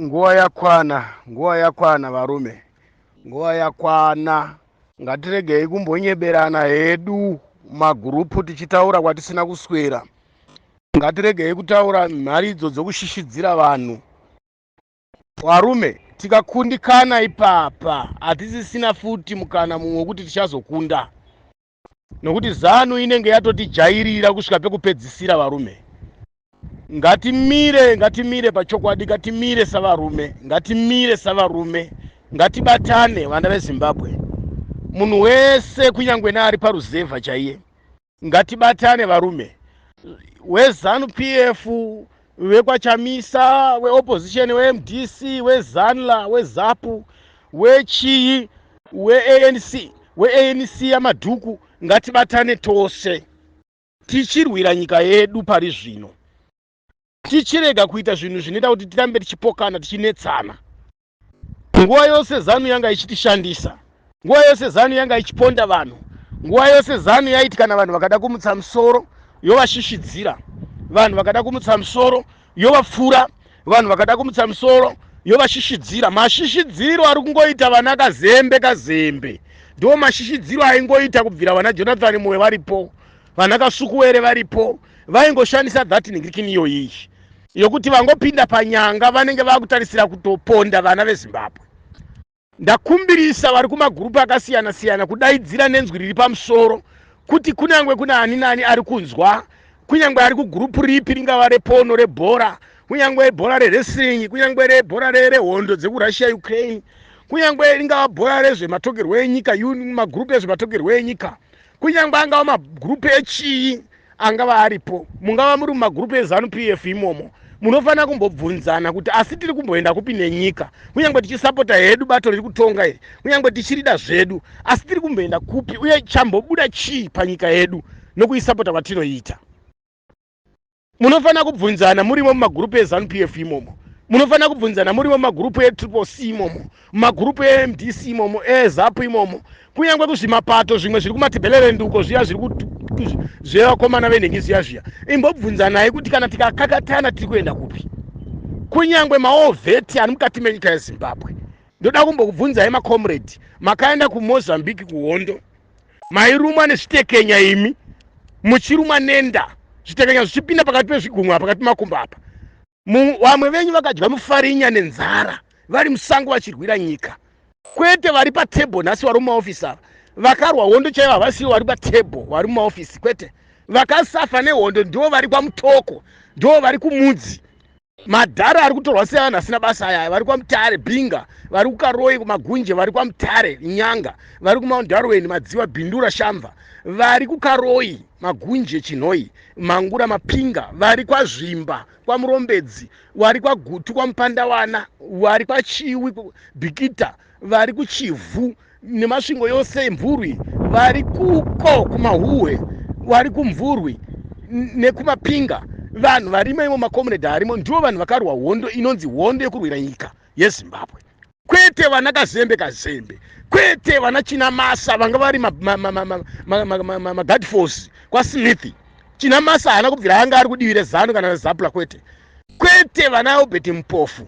Nguva yakwana varume, nguva yakwana. Ngatiregei kumbonyeberana hedu magurupu tichitaura kwatisina kuswera. Ngatiregei kutaura mharidzo dzokushishidzira vanhu. Varume, tikakundikana ipapa hatisisina futi mukana mumwe wekuti tichazokunda, nokuti ZANU inenge yatotijairira kusvika pekupedzisira. Varume, ngatimire pachokwadi, ngatimire savarume, ngatibatane vana veZimbabwe. Munhu wese kunyangwe neari paruzevha chaiye, ngatibatane varume. WeZANU PF, wekwachamisa, weopposition, weMDC, weZanla, weZAPU, wechii, weANC yamadhuku, ngatibatane tose tichirwira nyika yedu pari zvino. Tichirega kuita zvinhu zvinoita kuti tirambe tichipokana tichinetsana. Nguva yose ZANU yanga ichitishandisa, nguva yose ZANU yanga ichiponda vanhu, nguva yose ZANU yaiti kana vanhu vakada kumutsa musoro yovashishidzira, vanhu vakada kumutsa musoro yovapfura, vanhu vakada kumutsa musoro yovashishidzira. Mashishidziro ari kungoita vana kazembe ndo mashishidziro aingoita kubvira vana Jonathan Moyo varipo, vana Kasukuwere varipo, vaingoshandisa that ningirikini iyoyi yokuti vangopinda panyanga vanenge vakutarisira kutoponda vana veZimbabwe. Ndakumbirisa vari kumagurupu akasiyana kudaidzira nenzwi riri pamusoro kuti kunyangwe kuna ani nani ari kunzwa, kunyangwe ari kugurupu ripi, ringava repono, rebhora, kunyangwe bhora rewrestling, kunyangwe rebhora rehondo dzekurussia Ukraine, kunyangwe ringava bhora rezvematogerwo enyika, magurupu ezvematogerwo enyika, kunyangwe angava magurupu echii angava aripo, mungava muri mumagurupu eZANU PF imomo, munofana kumbobvunzana kuti asi tiri kumboenda kupi nenyika, kunyangwe tichisapota hedu bato riri kutonga iri, kunyangwe tichirida zvedu, asi tiri kumboenda kupi uye chambobuda chii panyika yedu nokuisapota kwatinoita. Munofana kubvunzana murimo mumagurupu eZANU PF imomo, munofana kubvunzana murimo mumagurupu eCCC imomo, mumagurupu eMDC imomo, eZAPU imomo, kunyangwe kuzvimapato zvimwe zviri kumatebhelerenduko zviya zviri zvevakomana venhengisi yazviya, imbobvunzanai kuti kana tikakakatana tiri kuenda kupi. Kunyangwe maovheti ari mukati menyika yeZimbabwe, ndoda kumbokubvunzai makomrade, makaenda kuMozambique kuhondo, mairumwa nezvitekenya imi, muchirumwa nenda, zvitekenya zvichipinda pakati pezvigumwa pakati pemakumbo apa. Vamwe venyu vakadya mufarinya nenzara vari musango vachirwira nyika, kwete vari patebho nhasi vari mumaofisi ava. Vakarwa hondo chaivo havasiwo vari patebho vari mumaofisi, kwete vakasafa nehondo ndo vari kwamutoko, ndo vari kumudzi. Madhara ari kutorwa sevanhu asina basa aya vari kwaMutare Bhinga, vari kuKaroi kumagunje, vari kwaMutare Nyanga, vari kuMount Darwin Madziva Bhindura Shamva, vari kuKaroi Magunje Chinhoi Mangura Mapinga, vari kwaZvimba kwaMurombedzi, vari kwaGutu kwaMupandawana, vari kwaChiwi Bhikita, vari kuChivhu nemasvingo yose emvurwi, vari kuko kumahuhwe, vari kumvurwi nekumapinga. Vanhu varimo imo makomrade arimo ndivo vanhu vakarwa hondo inonzi hondo yekurwira nyika yeZimbabwe, kwete vana kazembe, kwete vana Chinamasa vanga vari maguard force kwaSmith. Chinamasa haana kubvira anga ari kudivire ZANU kana ZAPLA, kwete vana Albert Mpofu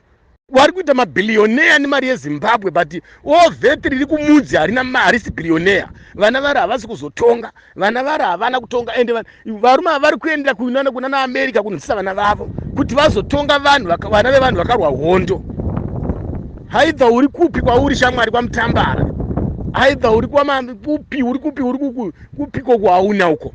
vari kuita mabhilioneya nemari yeZimbabwe, but ovheti riri kumudzi harina mari, harisi bhilioneya. Vana vari havasi kuzotonga, vana vari havana kutonga, ende varume vari kuenda kuna America kunzisa vana vavo kuti vazotonga vana vevanhu vakarwa hondo. Haidha uri kupi kwauri shamwari kwaMutambara, haidha uri kupi, uri kupi kokwauna uko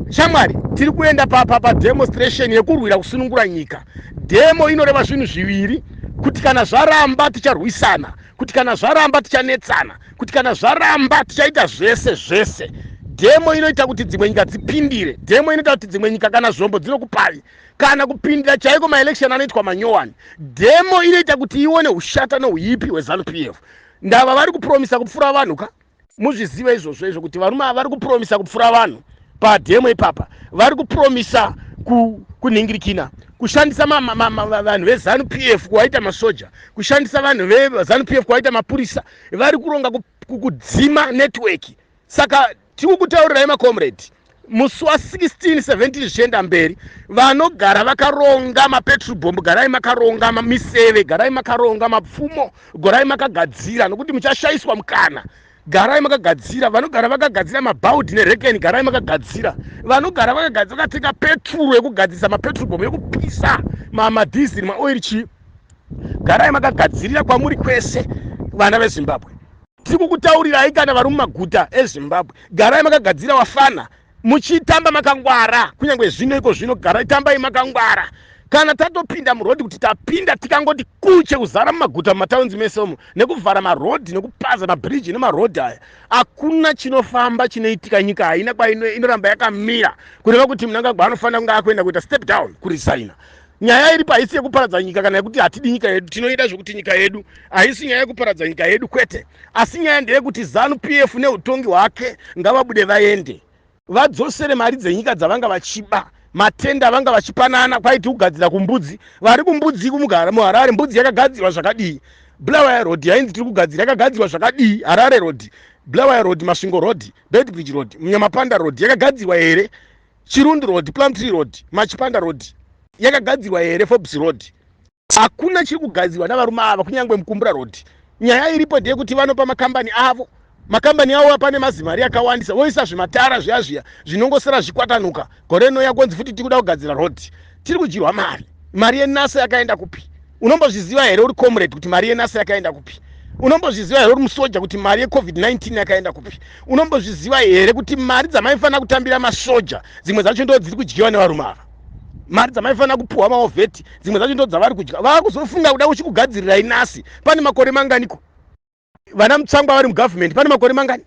shamwari. Tiri kuenda pademonstration yekurwira kusunungura nyika. Demo inoreva zvinhu zviviri, kuti kana zvaramba ticharwisana, kuti kana zvaramba tichanetsana, kuti kana zvaramba tichaita zvese. Demo inoita kuti dzimwe nyika dzipindire, demo inoita kuti dzimwe nyika kana zvombo dzinokupai, kana kupindira chaiko maelection anoitwa manyowani. Demo inoita kuti ione ushata neuipi hweZANU PF. Ndava vari kupromisa kupfura vanhu ka? Muzvizive izvozvo kuti varume vari kupromisa kupfura vanhu pademo ipapa, vari kupromisa kunhingirikina, kushandisa vanhu veZANU PF kuvaita masoja, kushandisa vanhu veZANU PF kuvaita mapurisa, vari kuronga kudzima network. Saka tiri kutaurirai makomrade, musi wa 16 17 zvichienda mberi vanogara vakaronga mapetrol bomb garai makaronga miseve garai makaronga mapfumo garai makagadzira nokuti muchashayiswa mukana garai makagadzira vanogara vakagadzira mabaudi nerekeni garai makagadzira vanogara vakagadzira vakatenga petrol yekugadzirisa mapetrol bomb yekupisa madhizili maoil chi garai makagadzirira kwamuri kwese vana vezimbabwe tiri kukutaurirai kana vari mumaguta ezimbabwe garai makagadzira wafana muchitamba makangwara kunyange zvino iko zvino garai tambai makangwara kana tatopinda murodhi kuti tapinda tikangoti kuche kuzara mumaguta mumataunzi mese umo nekuvhara marodhi nekupaza mabhiriji nemarodhi aya hakuna chinofamba chinoitika nyika haina kwainoramba yakamira kureva kuti munangagwa anofanira kunge akuenda kuita step down kurisaina nyaya iripo haisi yekuparadza nyika kana yekuti hatidi nyika yedu tinoita zvokuti nyika yedu haisi nyaya yekuparadza nyika yedu kwete asi nyaya ndeyekuti ZANU PF neutongi hwake ngavabude vaende vadzosere mari dzenyika dzavanga vachiba matenda avanga vachipanana kwaiti kugadzira kumbudzi vari kumbudzi kumugara muHarare mbudzi yakagadzirwa zvakadii Bulawayo Road yainzi tiri kugadzira yakagadzirwa zvakadii Harare Road Bulawayo Road Masvingo Road Bedbridge Road Munyamapanda Road yakagadzirwa here Chirundi Road Plumtree Road Machipanda Road yakagadzirwa here Forbes Road hakuna chiri kugadzirwa navarume ava kunyange Mukumbura Road nyaya iripo ndeyekuti vanopa makambani avo makambani avo apane mazimari akawandisa voisa zvimatara zviya zvinongosara zvikwatanuka gore rino yakonzi futi tiri kuda kugadzira road tiri kudyirwa mari yenasa yakaenda kupi unombozviziva here uri comrade kuti mari yenasa yakaenda kupi unombozviziva here uri musoja kuti mari yecovid-19 yakaenda kupi unombozviziva here kuti mari dzamaifanira kutambira masoja dzimwe dzacho ndo dziri kudyiwa nevarume ava mari dzamaifanira kupuhwa maovheti dzimwe dzacho ndo dzavari kudya vava kuzofunga kuda uchikugadzirirai nasi pane makore manganiko vana mutsangwa vari mugovernment pane makore mangani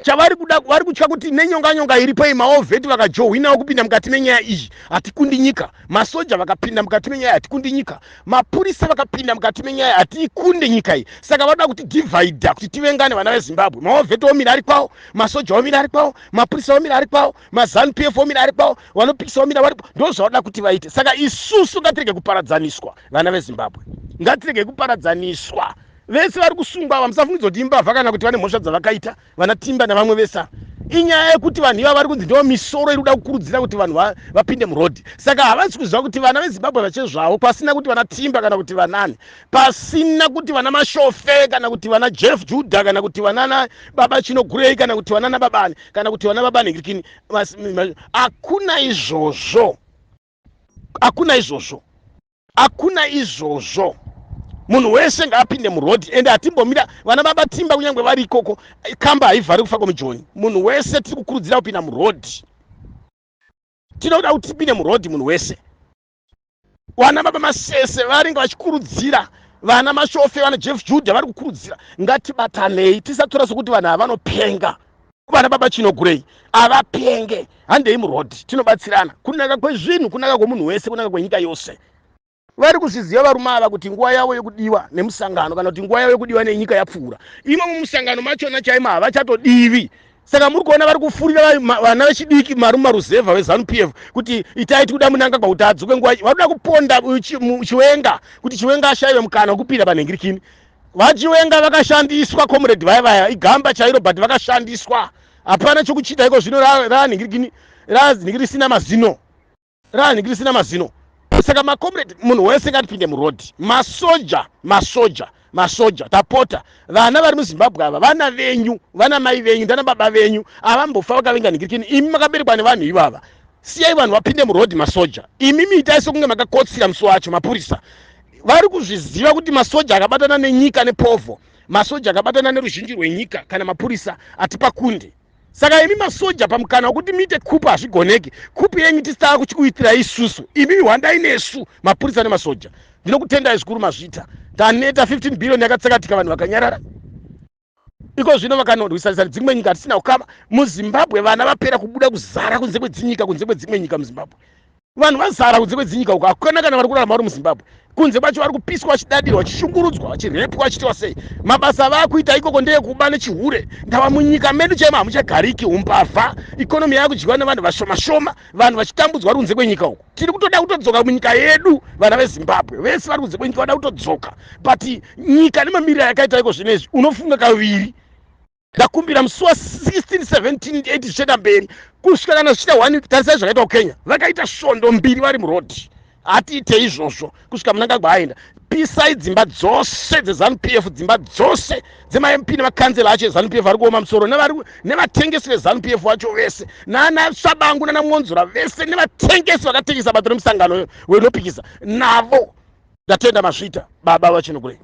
chavari kuda vari kutya kuti nenyonga iripo imaovheti vakajohwinawo kupinda mukati menyaya iyi hatikundi nyika masoja vakapinda mukati menyaya hatikundi nyika mapurisa vakapinda mukati menyaya hatikundi nyika iyi saka vanoda kuti divhaidha kuti tivengane vana vezimbabwe maovheti omira ari kwawo masoja omira ari kwawo mapurisa omira ari kwawo mazanu pf omira ari kwawo vanopikisa omira varipo ndo zvavanoda kuti vaite saka isusu ngatirege kuparadzaniswa vana vezimbabwe ngatirege kuparadzaniswa vese vari kusungwa ava musafungidzwa kuti imbavha kana kuti vane mhosva dzavakaita vana Timba nevamwe vese inyaya yekuti vanhu iva vari kunzi ndivo misoro iri kuda kukurudzira kuti vanhu vapinde murodhi saka havasi kuziva kuti vana vezimbabwe vachezvavo pasina kuti vana Timba kana kuti vanani pasina kuti vana Mashofe kana kuti vana Jeff Judah kana kuti vanana baba Chino Gurei kana kuti vanana babani kana kuti vana baba Nengirikini hakuna izvozvo munhu wese ngaapinde murodhi ende hatimbomira vana baba Timba kunyange vari ikoko kamba haivhari kufa kwemujoni munhu wese tiri kukurudzira kupinda murodhi tinoda kuti tipinde murodhi munhu wese vana baba Masese varinga vachikurudzira vana Mashofe vana Jeff Judah vari kukurudzira ngatibatanei tisatora sokuti vanhu ava vanopenga vana baba Chino Gurei havapenge handei murodhi tinobatsirana kunaka kwezvinhu kunaka kwemunhu wese kunaka kwenyika yose vari kuzviziva varume ava kuti nguva yavo yekudiwa nemusangano kana kuti nguva yavo yekudiwa nenyika yapfuura imo mumusangano machona chaimo havachatodivi saka muri kuona vari kufurira vana vechidiki marume maruzevha weZANU PF kuti itai tikuda Mnangagwa kuti adzoke nguva vari kuda kuponda Chiwenga kuti Chiwenga ashayiwe mukana wekupinda paNhengirikini vachiwenga vakashandiswa comrade vaya igamba chairo but vakashandiswa hapana chokuchita iko zvino raNhengirikini risina mazino saka macomrade munhu wese ngatipinde murodhi masoja tapota vana vari muZimbabwe ava vana venyu vana mai venyu ndana baba venyu avambofa vakavenga Nhengirikini imi makaberekwa nevanhu ivava siyai vanhu vapinde murodhi masoja imi miitai sokunge makakotsira musi wacho mapurisa vari kuzviziva kuti masoja akabatana nenyika nepovho masoja akabatana neruzhinji rwenyika kana mapurisa hatipakunde saka imi masoja pamukana wekuti miite kupu hazvigoneki kupu yenyu tisitava kuchikuitirai isusu imi mihwandai nesu mapurisa nemasoja ndinokutendai zvikuru mazvita taneta 15 billion yakatsakatika vanhu vakanyarara iko zvino vakanodwisarisa dzimwe nyika hatisina kukama muZimbabwe vana vapera kubuda kuzara kunze kwedzimwe nyika muZimbabwe vanhu vazara kunze kwedzinyika uko hakuna kana vari kurarama vari muZimbabwe kunze kwacho vari kupiswa vachidadirwa vachishungurudzwa vachirepwa vachitiwa sei mabasa vakuita ikoko ndeyekuba nechihure ndava munyika medu chaimo hamuchagariki umbavha ikonomi yakudyiwa nevanhu vashoma vanhu vachitambudzwa vari kunze kwenyika uko tiri kutoda kutodzoka munyika yedu vana veZimbabwe vese vari kunze kwenyika vada kutodzoka but nyika nemamiriro yakaita iko zvinezvi unofunga kaviri ndakumbira musi wa 16 17 8 zvichenda mberi kusvika kana zvichita 1 tarisai zvakaita kukenya vakaita svondo mbiri vari murodhi hatiite izvozvo kusvika muna ngagwa aenda pisai dzimba dzose dzeZANU-PF dzimba dzose dzema-MP nemakanzela acho eZANU-PF ari kuoma musoro nevatengesi veZANU-PF vacho vese nana Shabangu nana Monzura vese nevatengesi vakatengesa bato remusangano wenopikisa navo ndatenda mazvita baba vachinogure